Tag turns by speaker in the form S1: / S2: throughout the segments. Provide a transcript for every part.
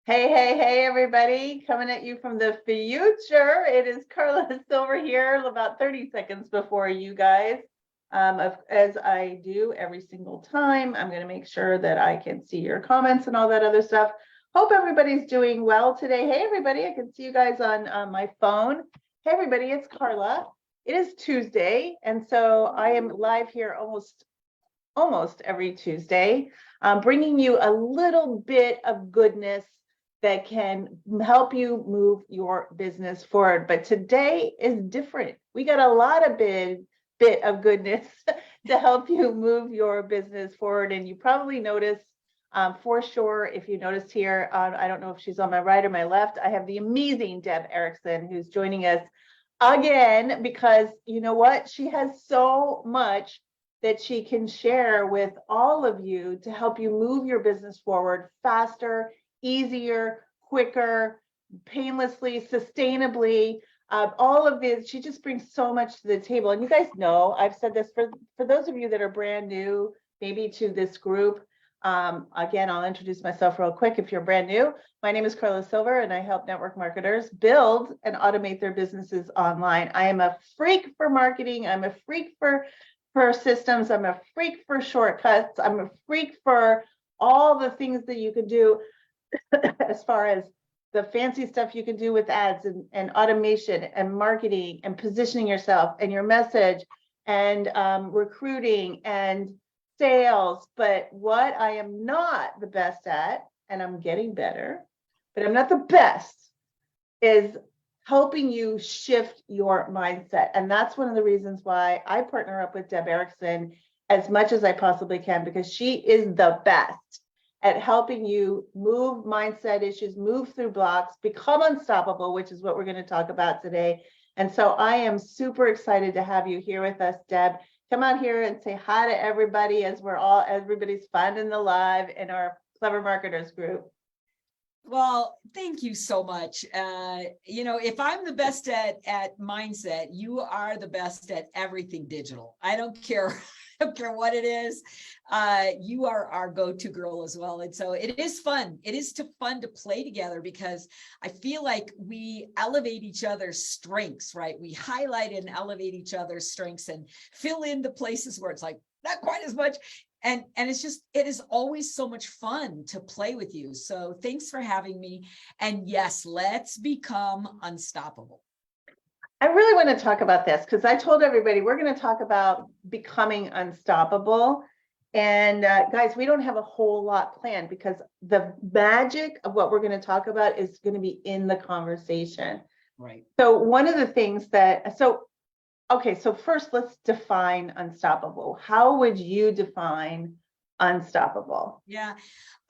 S1: Hey, everybody. Coming at you from the future. It is Karla Silver here, about 30 seconds before you guys. As I do every single time, I'm going to make sure that I can see your comments and all that other stuff. Hope everybody's doing well today. Hey, everybody. I can see you guys on my phone. Hey, everybody. It's Karla. It is Tuesday. And so I am live here almost every Tuesday, bringing you a little bit of goodness that can help you move your business forward. But today is different. We got a lot of bit of goodness to help you move your business forward. And you probably noticed for sure, if you noticed here, I don't know if she's on my right or my left, I have the amazing Deb Erickson who's joining us again, because you know what? She has so much that she can share with all of you to help you move your business forward faster, easier, quicker, painlessly, sustainably. All of this, she just brings so much to the table. And you guys know, I've said this for those of you that are brand new, maybe to this group. Again, I'll introduce myself real quick. If you're brand new, my name is Karla Silver, and I help network marketers build and automate their businesses online. I am a freak for marketing. I'm a freak for systems. I'm a freak for shortcuts. I'm a freak for all the things that you can do as far as the fancy stuff you can do with ads and automation and marketing and positioning yourself and your message and recruiting and sales. But what I am not the best at, and I'm getting better, but I'm not the best, is helping you shift your mindset. And that's one of the reasons why I partner up with Deb Erickson as much as I possibly can, because she is the best at helping you move mindset issues, move through blocks, become unstoppable, which is what we're going to talk about today. And so I am super excited to have you here with us, Deb. Come out here and say hi to everybody as everybody's finding the live in our Clever Marketers group.
S2: Well, thank you so much. If I'm the best at mindset, you are the best at everything digital. I don't care. I don't care what it is. You are our go-to girl as well. And so it is fun. It is fun to play together, because I feel like we elevate each other's strengths, right? We highlight and elevate each other's strengths and fill in the places where it's like not quite as much. And it is always so much fun to play with you. So thanks for having me. And yes, let's become unstoppable.
S1: I really want to talk about this because I told everybody we're going to talk about becoming unstoppable. And guys, we don't have a whole lot planned because the magic of what we're going to talk about is going to be in the conversation.
S2: Right.
S1: So one of the things okay, so first let's define unstoppable. How would you define unstoppable?
S2: Yeah,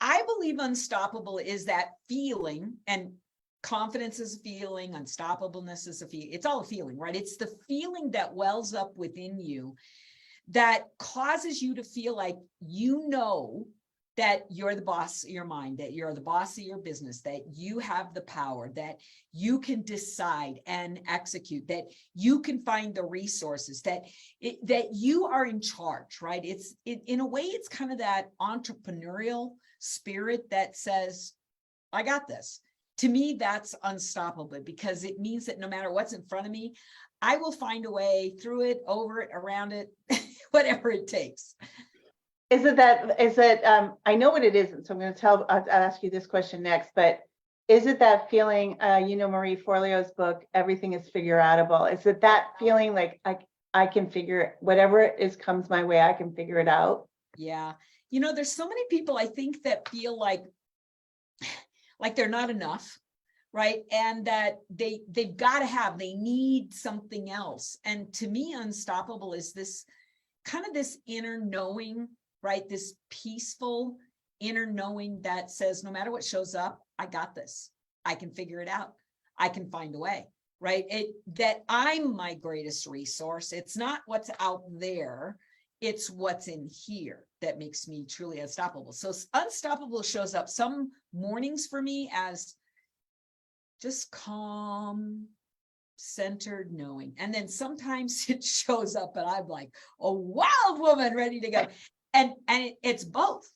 S2: I believe unstoppable is that feeling, and confidence is a feeling, unstoppableness is a feeling. It's all a feeling, right? It's the feeling that wells up within you that causes you to feel like you know that you're the boss of your mind, that you're the boss of your business, that you have the power, that you can decide and execute, that you can find the resources, that you are in charge, right? In a way, it's kind of that entrepreneurial spirit that says, I got this. To me, that's unstoppable, because it means that no matter what's in front of me, I will find a way through it, over it, around it, whatever it takes.
S1: I know what it isn't, so I'm going to I'll ask you this question next, but is it that feeling, Marie Forleo's book, Everything is Figure Outable? Is it that feeling like I can figure it, whatever comes my way, I can figure it out?
S2: Yeah. There's so many people I think that feel like they're not enough, right? And that they need something else. And to me, unstoppable is this kind of this inner knowing, right? This peaceful inner knowing that says, no matter what shows up, I got this. I can figure it out. I can find a way, right? That I'm my greatest resource. It's not what's out there. It's what's in here that makes me truly unstoppable. So unstoppable shows up some mornings for me as just calm, centered knowing. And then sometimes it shows up and I'm like a wild woman ready to go. And it's both,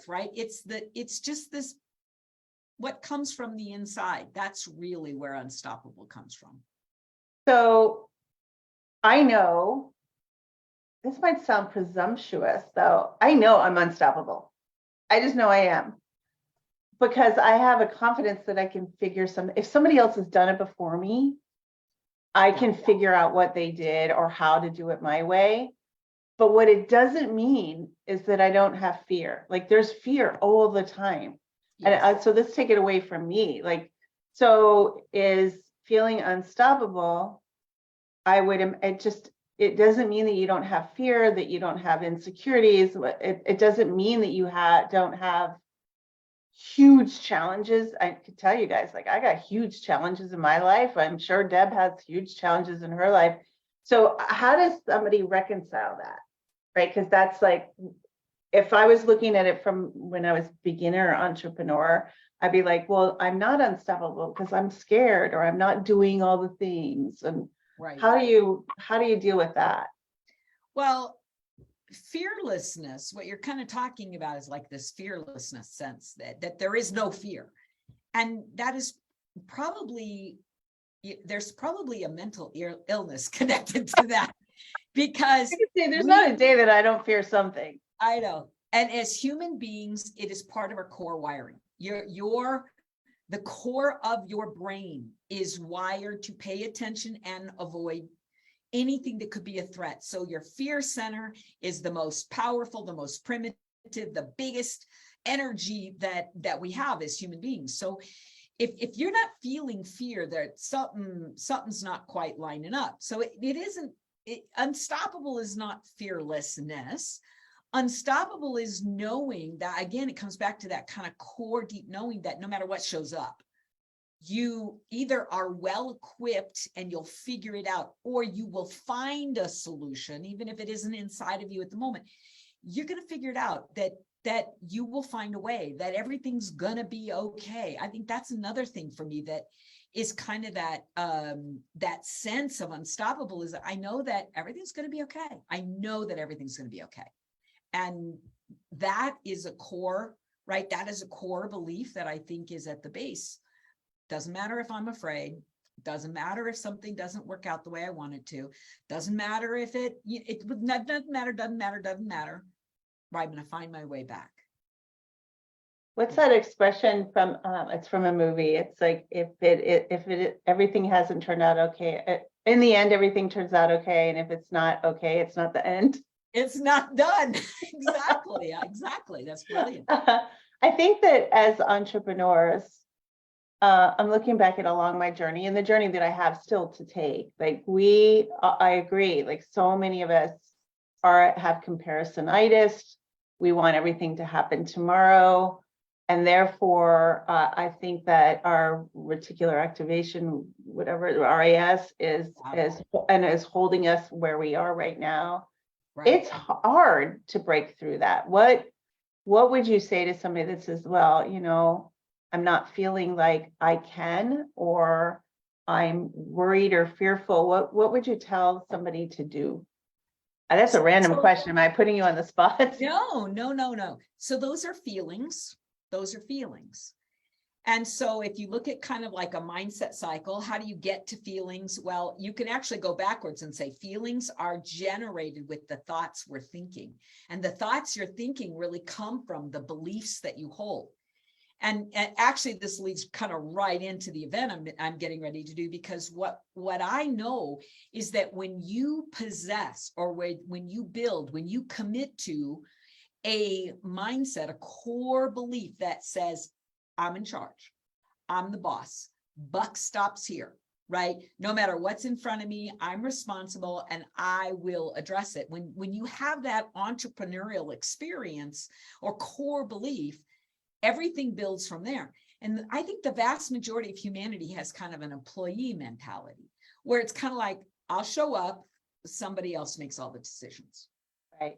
S2: right? It's just this what comes from the inside. That's really where unstoppable comes from.
S1: So I know this might sound presumptuous, though. I know I'm unstoppable. I just know I am, because I have a confidence that I can figure some, if somebody else has done it before me, I can figure out what they did or how to do it my way. But what it doesn't mean is that I don't have fear. Like, there's fear all the time.
S2: Yes.
S1: And so let's take it away from me. Like, so is feeling unstoppable, it doesn't mean that you don't have fear, that you don't have insecurities. It doesn't mean that you don't have huge challenges. I could tell you guys, like, I got huge challenges in my life. I'm sure Deb has huge challenges in her life. So how does somebody reconcile that? Right? Because that's like, if I was looking at it from when I was beginner entrepreneur, I'd be like, well, I'm not unstoppable because I'm scared, or I'm not doing all the things. And
S2: Right.
S1: how do you deal with that?
S2: Well, fearlessness, what you're kind of talking about is like this fearlessness sense that there is no fear. And that is probably, there's probably a mental illness connected to that, because
S1: There's not a day that I don't fear something.
S2: I know. And as human beings, it is part of our core wiring. The core of your brain is wired to pay attention and avoid anything that could be a threat. So your fear center is the most powerful, the most primitive, the biggest energy that we have as human beings. So if you're not feeling fear, that something's not quite lining up. So unstoppable is not fearlessness. Unstoppable is knowing that, again, it comes back to that kind of core deep knowing that no matter what shows up, you either are well equipped and you'll figure it out, or you will find a solution, even if it isn't inside of you at the moment. You're going to figure it out, that you will find a way, that everything's going to be okay. I think that's another thing for me that is kind of that sense of unstoppable, is that I know that everything's going to be okay. I know that everything's going to be okay. And that is a core, right? That is a core belief that I think is at the base. Doesn't matter if I'm afraid. Doesn't matter if something doesn't work out the way I want it to. Doesn't matter if it doesn't matter. Right, I'm going to find my way back.
S1: What's that expression from? It's from a movie. It's like, if everything hasn't turned out okay, in the end, everything turns out okay. And if it's not okay, it's not the end.
S2: It's not done. Exactly. Exactly. That's brilliant.
S1: I think that as entrepreneurs, I'm looking back at along my journey, and the journey that I have still to take. Like, I agree. Like, so many of us have comparisonitis. We want everything to happen tomorrow. And therefore, I think that our reticular activation, whatever RAS is holding us where we are right now. Right. It's hard to break through that. What would you say to somebody that says, well, I'm not feeling like I can, or I'm worried or fearful? What would you tell somebody to do? That's a random question. Am I putting you on the spot?
S2: No. So those are feelings. And so if you look at kind of like a mindset cycle, how do you get to feelings? Well, you can actually go backwards and say feelings are generated with the thoughts we're thinking. And the thoughts you're thinking really come from the beliefs that you hold. And actually, this leads kind of right into the event I'm getting ready to do, because what I know is that when you possess, or when you build, when you commit to a mindset, a core belief that says, I'm in charge, I'm the boss, buck stops here, right? No matter what's in front of me, I'm responsible and I will address it. When you have that entrepreneurial experience or core belief, everything builds from there. And I think the vast majority of humanity has kind of an employee mentality, where it's kind of like, I'll show up, somebody else makes all the decisions.
S1: Right.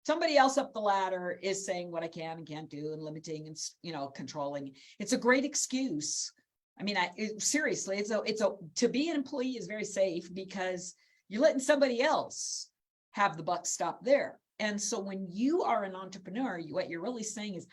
S2: Somebody else up the ladder is saying what I can and can't do, and limiting and controlling. It's a great excuse. I mean, seriously, to be an employee is very safe, because you're letting somebody else have the buck stop there. And so when you are an entrepreneur, what you're really saying is,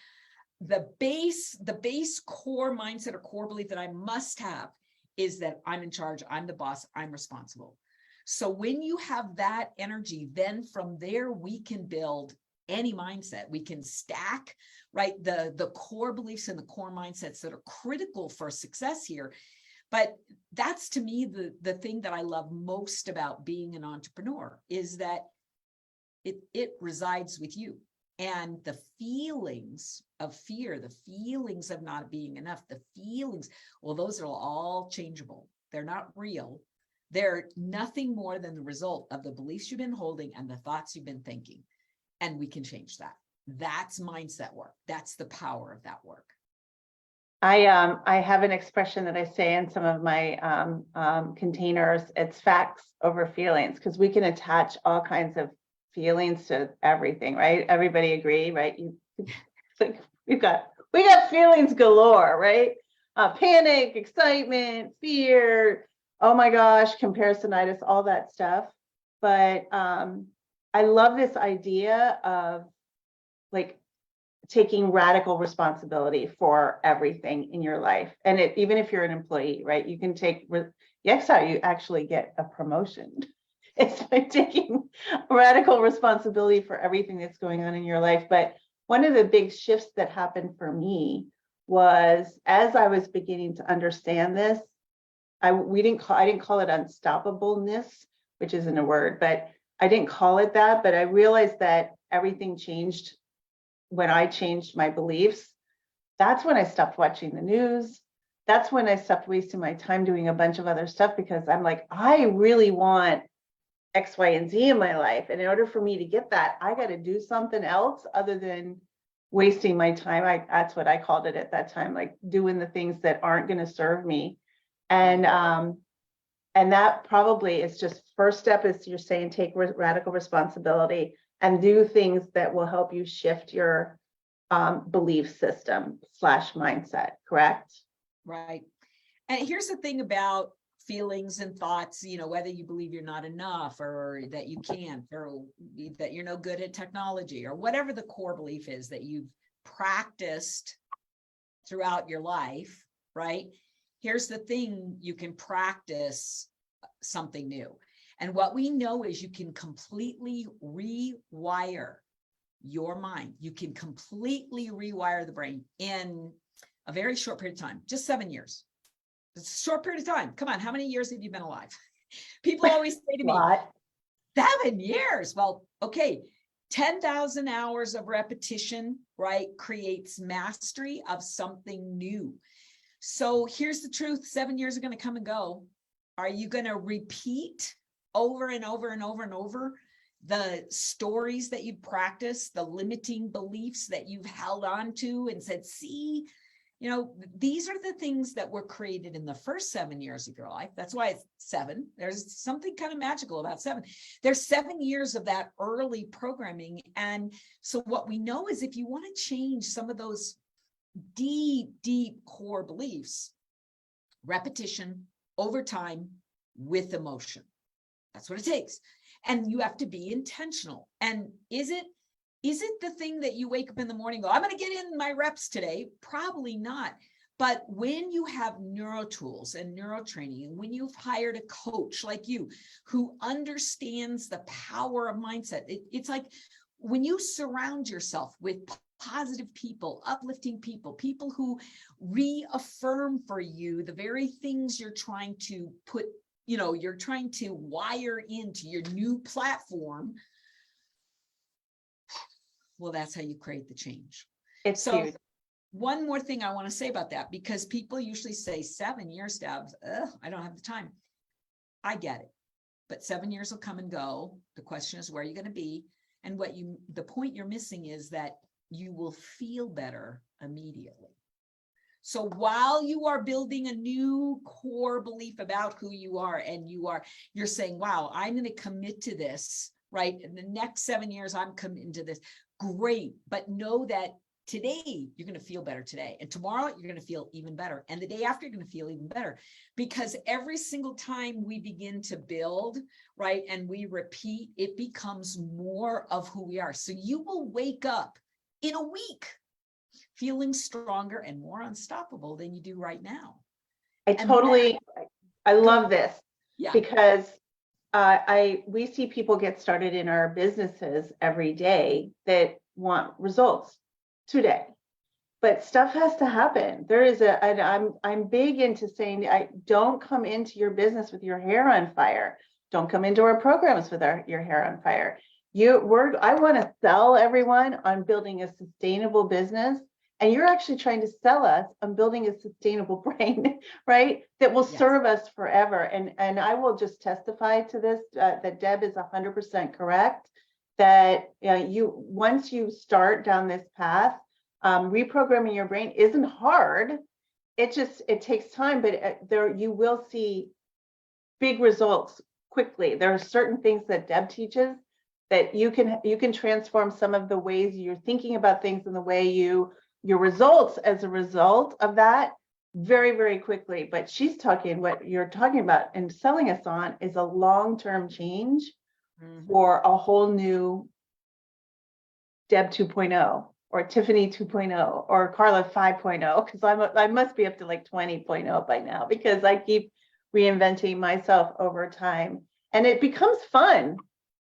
S2: the base core mindset or core belief that I must have is that I'm in charge, I'm the boss, I'm responsible. So when you have that energy, then from there we can build any mindset. We can stack, right, the core beliefs and the core mindsets that are critical for success here. But that's, to me, the thing that I love most about being an entrepreneur is that it resides with you. And the feelings of fear, the feelings of not being enough, the feelings, well, those are all changeable. They're not real. They're nothing more than the result of the beliefs you've been holding and the thoughts you've been thinking. And we can change that. That's mindset work. That's the power of that work.
S1: I have an expression that I say in some of my containers. It's facts over feelings, because we can attach all kinds of feelings to everything, right? Everybody agree, right? Like we got feelings galore, right? Panic, excitement, fear, oh my gosh, comparisonitis, all that stuff. But I love this idea of like taking radical responsibility for everything in your life. And even if you're an employee, right? You can take, that's how you actually get a promotion. It's by taking radical responsibility for everything that's going on in your life. But one of the big shifts that happened for me was, as I was beginning to understand this, I didn't call it unstoppableness, which isn't a word, but I didn't call it that. But I realized that everything changed when I changed my beliefs. That's when I stopped watching the news. That's when I stopped wasting my time doing a bunch of other stuff, because I'm like, I really want X, Y, and Z in my life. And in order for me to get that, I got to do something else other than wasting my time. That's what I called it at that time, like doing the things that aren't going to serve me. And that probably is just first step, is you're saying take radical responsibility and do things that will help you shift your belief system / mindset, correct?
S2: Right. And here's the thing about feelings and thoughts, whether you believe you're not enough, or that you can't, or that you're no good at technology, or whatever the core belief is that you've practiced throughout your life, right? Here's the thing, you can practice something new. And what we know is you can completely rewire your mind. You can completely rewire the brain in a very short period of time, just 7 years. It's a short period of time. Come on, how many years have you been alive? People always say to me, 7 years. Well, okay, 10,000 hours of repetition, right, creates mastery of something new. So here's the truth, 7 years are going to come and go. Are you going to repeat over and over and over and over the stories that you practice, the limiting beliefs that you've held on to and said, see, these are the things that were created in the first 7 years of your life. That's why it's 7. There's something kind of magical about 7. There's 7 years of that early programming. And so what we know is, if you want to change some of those deep, deep core beliefs, repetition over time with emotion. That's what it takes. And you have to be intentional. And is it the thing that you wake up in the morning and go, I'm going to get in my reps today? Probably not. But when you have neuro tools and neuro training, and when you've hired a coach like you who understands the power of mindset, it's like when you surround yourself with positive people, uplifting people, people who reaffirm for you the very things you're trying to put, you're trying to wire into your new platform. Well, that's how you create the change.
S1: It's huge.
S2: One more thing I want to say about that, because people usually say 7 years, Deb, I don't have the time. I get it, but 7 years will come and go. The question is, where are you going to be? And the point you're missing is that you will feel better immediately. So while you are building a new core belief about who you are, and you're saying, wow, I'm going to commit to this, right? In the next 7 years, I'm committing to this. Great. But know that today, you're going to feel better today. And tomorrow, you're going to feel even better. And the day after, you're going to feel even better. Because every single time we begin to build, right, and we repeat, it becomes more of who we are. So you will wake up in a week feeling stronger and more unstoppable than you do right now.
S1: I totally, I love this
S2: Yeah.
S1: because we see people get started in our businesses every day that want results today, but stuff has to happen. There is and I'm big into saying, I don't come into your business with your hair on fire. Don't come into our programs with your hair on fire. I want to sell everyone on building a sustainable business. And you're actually trying to sell us on building a sustainable brain, right? That will serve us forever. And I will just testify to this, that Deb is 100% correct, that once you start down this path, reprogramming your brain isn't hard. It takes time, but you will see big results quickly. There are certain things that Deb teaches that you can transform some of the ways you're thinking about things and the way your results as a result of that very, very quickly. But she's talking, what you're talking about and selling us on is a long-term change for a whole new Deb 2.0 or Tiffany 2.0 or Karla 5.0, because I must be up to like 20.0 by now, because I keep reinventing myself over time and it becomes fun.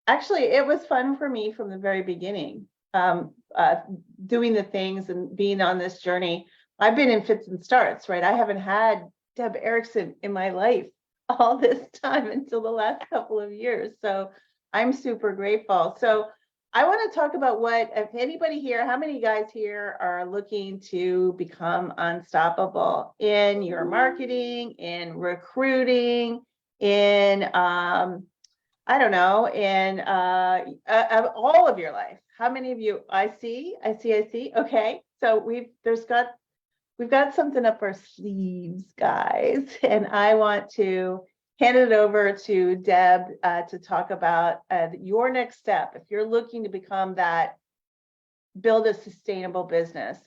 S1: Actually, it was fun for me from the very beginning. Doing the things and being on this journey. I've been in fits and starts, right? I haven't had Deb Erickson in my life all this time until the last couple of years. So I'm super grateful. So I want to talk about if anybody here, how many guys here are looking to become unstoppable in your marketing, in recruiting, in, I don't know, in all of your life. How many of you? I see. Okay. So we've got something up our sleeves, guys. And I want to hand it over to Deb to talk about your next step. If you're looking to become that, build a sustainable business,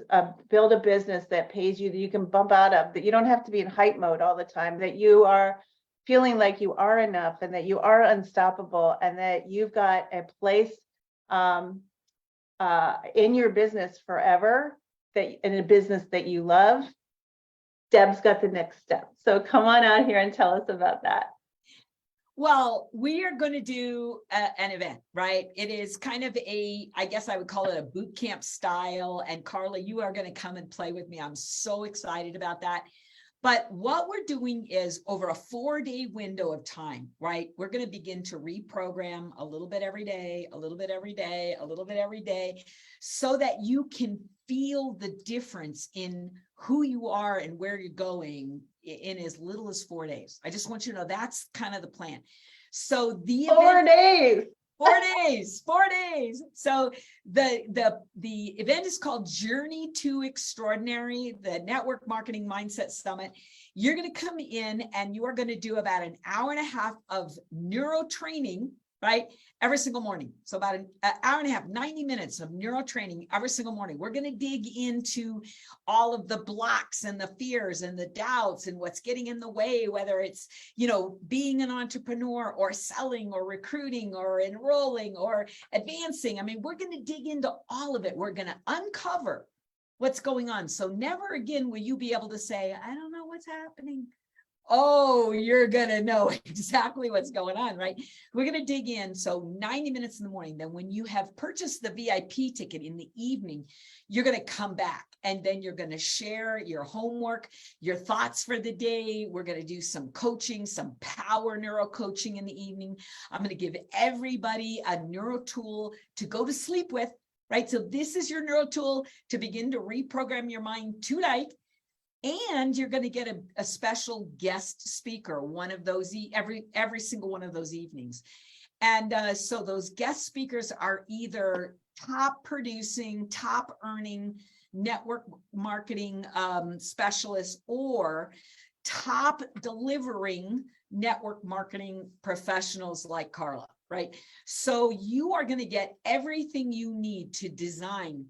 S1: build a business that pays you, that you can bump out of, that you don't have to be in hype mode all the time, that you are feeling like you are enough and that you are unstoppable and that you've got a place in your business forever, that in a business that you love. Deb's got the next step. So come on out here and tell us about that.
S2: Well, we are going to do an event, right? It is kind of I guess I would call it a boot camp style. And Karla, you are going to come and play with me. I'm so excited about that. But what we're doing is over a 4-day window of time, right? We're going to begin to reprogram a little bit every day, a little bit every day, a little bit every day, so that you can feel the difference in who you are and where you're going in as little as 4 days. I just want you to know that's kind of the plan. So the
S1: 4 days.
S2: 4 days, 4 days. So the event is called Journey to Extraordinary, the Network Marketing Mindset Summit. You're going to come in and you are going to do about an hour and a half of neuro training, right? Every single morning. So about an hour and a half, 90 minutes of neuro training every single morning. We're going to dig into all of the blocks and the fears and the doubts and what's getting in the way, whether it's, being an entrepreneur or selling or recruiting or enrolling or advancing. I mean, we're going to dig into all of it. We're going to uncover what's going on. So never again will you be able to say, I don't know what's happening. Oh, you're going to know exactly what's going on, right? We're going to dig in. So 90 minutes in the morning. Then when you have purchased the VIP ticket in the evening, you're going to come back and then you're going to share your homework, your thoughts for the day. We're going to do some coaching, some power neuro coaching in the evening. I'm going to give everybody a neuro tool to go to sleep with, right? So this is your neuro tool to begin to reprogram your mind tonight. And you're going to get a special guest speaker, one of those every single one of those evenings. And so those guest speakers are either top producing, top earning network marketing specialists or top delivering network marketing professionals like Karla, right? So you are going to get everything you need to design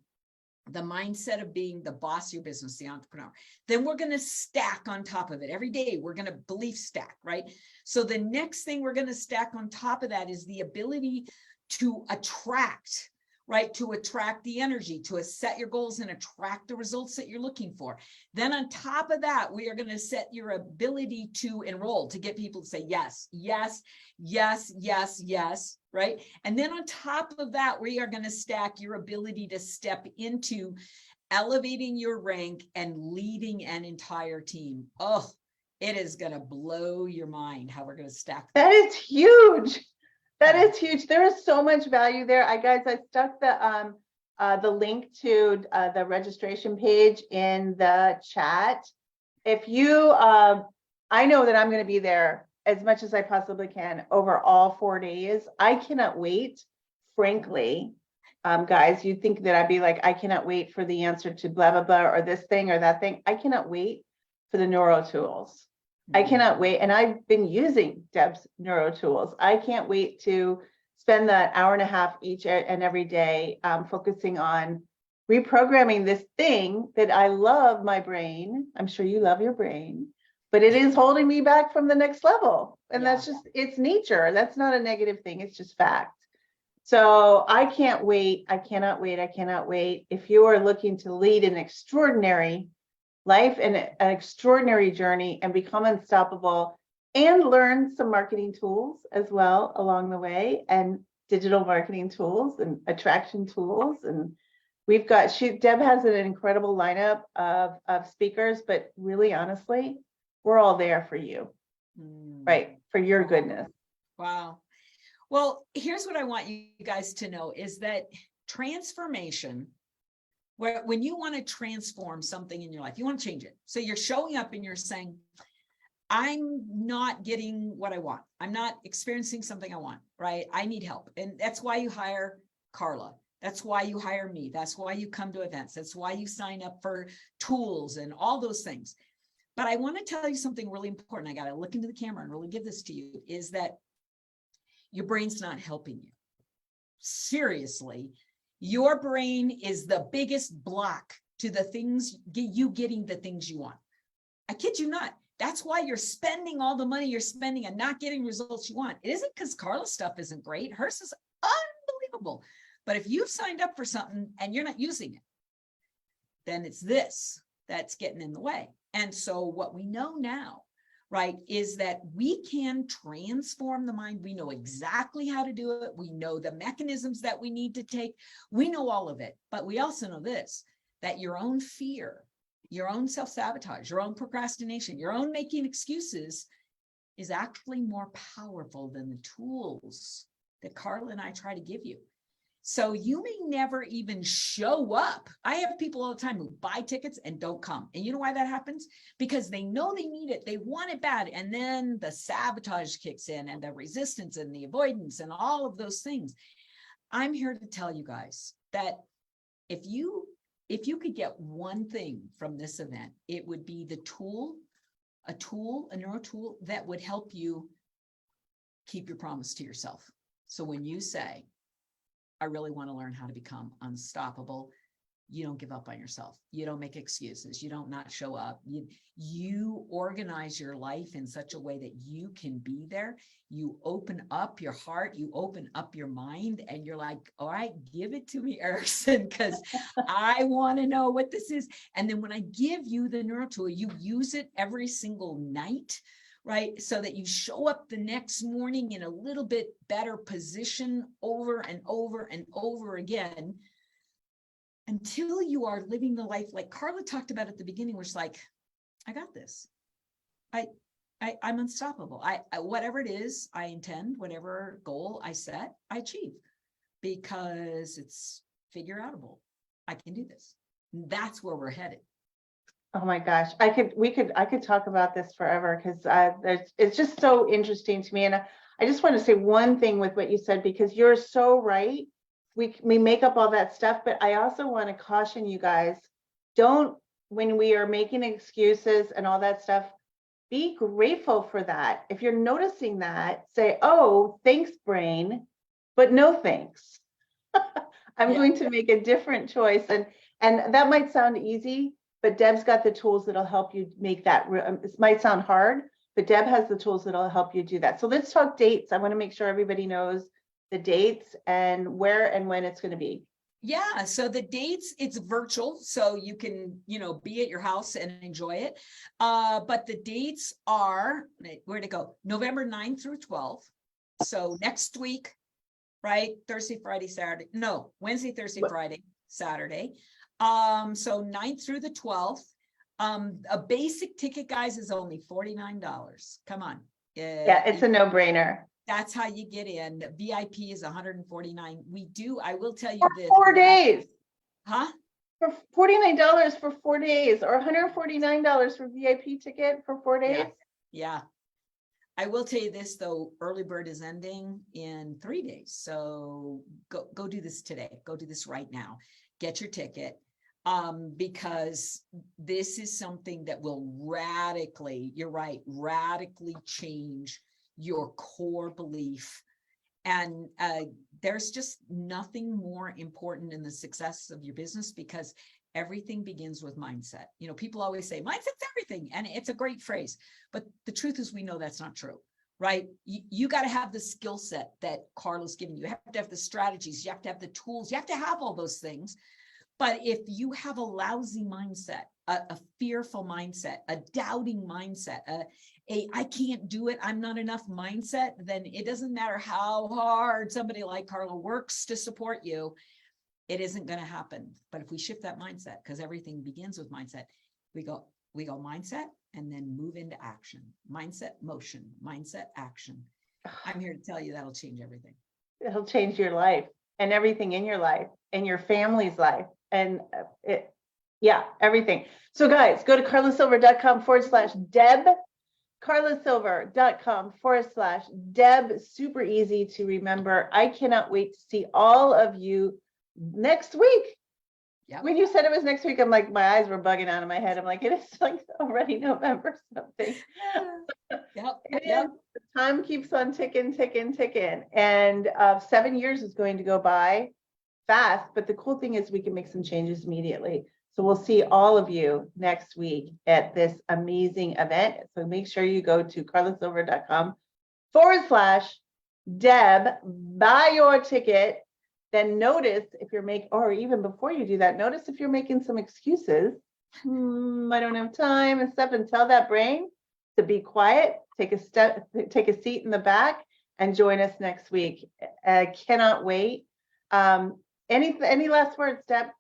S2: the mindset of being the boss of your business, the entrepreneur. Then we're going to stack on top of it. Every day, we're going to belief stack, right? So the next thing we're going to stack on top of that is the ability to attract, right? To attract the energy, to set your goals and attract the results that you're looking for. Then on top of that, we are going to set your ability to enroll, to get people to say yes, yes, yes, yes, yes, right? And then on top of that, we are going to stack your ability to step into elevating your rank and leading an entire team. Oh, it is going to blow your mind how we're going to stack
S1: that is huge. That is huge. There is so much value there. I stuck the link to the registration page in the chat. If you, I know that I'm going to be there as much as I possibly can over all 4 days. I cannot wait, frankly. Guys, you'd think that I'd be like, I cannot wait for the answer to blah, blah, blah, or this thing or that thing. I cannot wait for the neuro tools. I cannot wait. And I've been using Deb's neuro tools. I can't wait to spend that hour and a half each and every day focusing on reprogramming this thing that I love, my brain. I'm sure you love your brain, but it is holding me back from the next level. And that's just, it's nature. That's not a negative thing. It's just fact. So I can't wait. I cannot wait. I cannot wait. If you are looking to lead an extraordinary life and an extraordinary journey and become unstoppable and learn some marketing tools as well along the way, and digital marketing tools and attraction tools. And we've got, Deb has an incredible lineup of speakers, but really honestly, we're all there for you, right? For your goodness.
S2: Wow. Well, here's what I want you guys to know is that transformation, when you want to transform something in your life, you want to change it. So you're showing up and you're saying, I'm not getting what I want. I'm not experiencing something I want, right? I need help. And that's why you hire Karla. That's why you hire me. That's why you come to events. That's why you sign up for tools and all those things. But I want to tell you something really important. I got to look into the camera and really give this to you, is that your brain's not helping you. Seriously. Your brain is the biggest block to the things, you getting the things you want. I kid you not. That's why you're spending all the money you're spending and not getting results you want. It isn't because Karla's stuff isn't great. Hers is unbelievable. But if you've signed up for something and you're not using it, then it's this that's getting in the way. And so what we know now, right, is that we can transform the mind. We know exactly how to do it. We know the mechanisms that we need to take. We know all of it, but we also know this, that your own fear, your own self-sabotage, your own procrastination, your own making excuses is actually more powerful than the tools that Karla and I try to give you. So you may never even show up. I have people all the time who buy tickets and don't come. And you know why that happens? Because they know they need it. They want it bad. And then the sabotage kicks in and the resistance and the avoidance and all of those things. I'm here to tell you guys that if you could get one thing from this event, it would be the tool, a neuro tool that would help you keep your promise to yourself. So when you say, I really want to learn how to become unstoppable, you don't give up on yourself. You don't make excuses. You don't not show up. You organize your life in such a way that you can be there. You open up your heart, you open up your mind, and you're like, all right, give it to me, Erickson, because I want to know what this is. And then when I give you the neuro tool, you use it every single night, right? So that you show up the next morning in a little bit better position over and over and over again, until you are living the life like Karla talked about at the beginning, which is like, I got this. I'm unstoppable. I whatever it is I intend, whatever goal I set, I achieve, because it's figure outable. I can do this. That's where we're headed.
S1: Oh my gosh, I could talk about this forever, because it's just so interesting to me. And I just want to say one thing with what you said, because you're so right. We make up all that stuff, but I also want to caution you guys, don't, when we are making excuses and all that stuff, be grateful for that. If you're noticing that, say, oh, thanks, brain, but no thanks. I'm going to make a different choice. And that might sound easy, but Deb's got the tools that'll help you make that. This might sound hard, but Deb has the tools that'll help you do that. So let's talk dates. I want to make sure everybody knows the dates and where and when it's going to be.
S2: Yeah, so the dates, it's virtual, so you can, be at your house and enjoy it. But the dates are, where'd it go? November 9th through 12th. So next week, right? Thursday, Friday, Saturday. No, Wednesday, Thursday, Friday, Saturday. So 9th through the 12th. A basic ticket, guys, is only $49. Come on.
S1: Yeah, it's a no-brainer.
S2: That's how you get in. VIP is $149. I will tell you
S1: For
S2: this.
S1: 4 days.
S2: Huh?
S1: For $49 for 4 days, or $149 for VIP ticket for 4 days.
S2: Yeah. I will tell you this though, early bird is ending in 3 days. So go do this today. Go do this right now. Get your ticket. Because this is something that will radically, you're right, radically change your core belief. And there's just nothing more important in the success of your business, because everything begins with mindset. People always say mindset's everything, and it's a great phrase, but the truth is we know that's not true, right? You got to have the skill set that Karla's giving you. You have to have the strategies, you have to have the tools, you have to have all those things. But if you have a lousy mindset, a fearful mindset, a doubting mindset, I can't do it, I'm not enough mindset, then it doesn't matter how hard somebody like Karla works to support you, it isn't going to happen. But if we shift that mindset, because everything begins with mindset, we go mindset and then move into action. Mindset, motion, mindset, action. I'm here to tell you that'll change everything.
S1: It'll change your life and everything in your life and your family's life. And everything. So guys, go to karlasilver.com/Deb, karlasilver.com/Deb. Super easy to remember. I cannot wait to see all of you next week. Yep. When you said it was next week, I'm like, my eyes were bugging out of my head. I'm like, it is like already November something.
S2: Yep.
S1: The time keeps on ticking. And 7 years is going to go by fast, but the cool thing is we can make some changes immediately. So we'll see all of you next week at this amazing event. So make sure you go to karlasilver.com/Deb, buy your ticket, then notice if you're or even before you do that, notice if you're making some excuses. I don't have time and stuff, and tell that brain to be quiet, take a seat in the back and join us next week. I cannot wait. Any last words, Deb?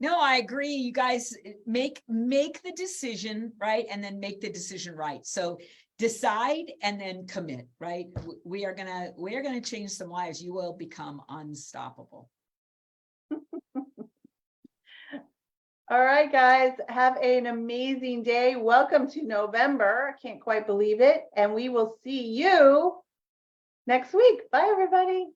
S2: No, I agree. You guys make the decision, right? And then make the decision right. So decide and then commit, right? We are gonna change some lives. You will become unstoppable.
S1: All right, guys, have an amazing day. Welcome to November. I can't quite believe it. And we will see you next week. Bye, everybody.